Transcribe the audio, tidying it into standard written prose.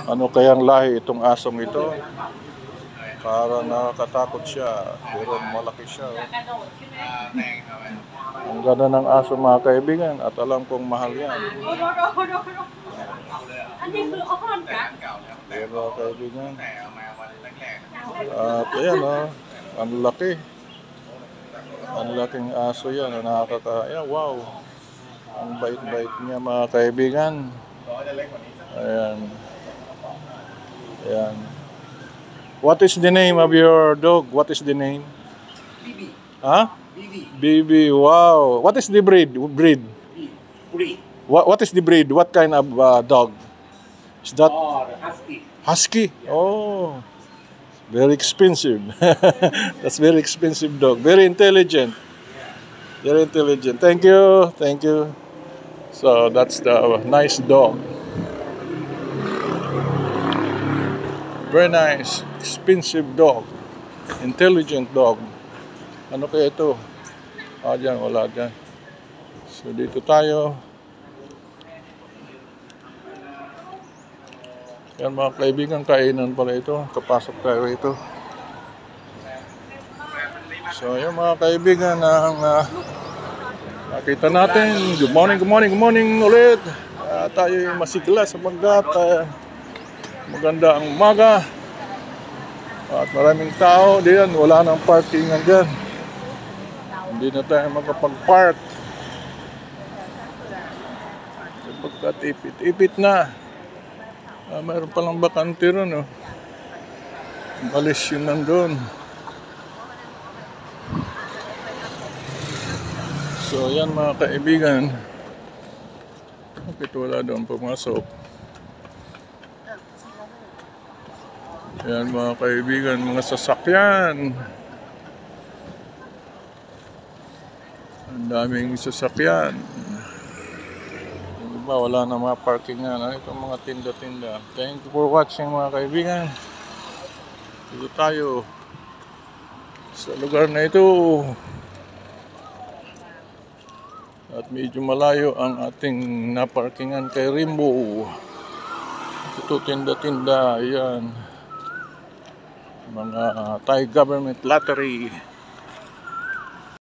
Ano kayang lahi itong asong ito? Parang nakakatakot siya, pero malaki siya. Ang ganda ng aso mga kaibigan, at alam kong mahal yan. Diba kaibigan? At ayan ang laki. Ang laking aso yan, nakakaya. Wow! Ang bait-bait niya mga kaibigan. Ayan. Ayan. What is the name of your dog? What is the name? Bibi. Huh? Bibi. Bibi. Wow. What is the breed? Breed. What is the breed? What kind of dog? Is that Husky. husky? Oh. Very expensive. That's very expensive dog. Very intelligent. Very intelligent. Thank you. Thank you. So that's the nice dog. Very nice, expensive dog, intelligent dog. Ano kaya ito? Dyan, wala dyan. So dito tayo. Yan mga kaibigan, kainan pala ito. Kapasok tayo rito. So yan mga kaibigan, nakita natin. Good morning, good morning, good morning ulit. Tayo yung masigla sa Baggat. Maganda ang umaga at maraming tao diyan, wala nang parkingan dyan, hindi na tayo makapag-park sapagkat ipit na. Mayroon palang bakante ron balis yun nandun. So yan mga kaibigan, bakit wala doon pumasok? Yan mga kaibigan, mga sasakyan. Ang daming sasakyan. Diba, wala na mga parking nga. Itong mga tinda-tinda. Thank you for watching mga kaibigan. Dito tayo sa lugar na ito. At medyo malayo ang ating naparkingan kay Rimbo. Ito tinda-tinda. Ayan. Mga Thai government lottery.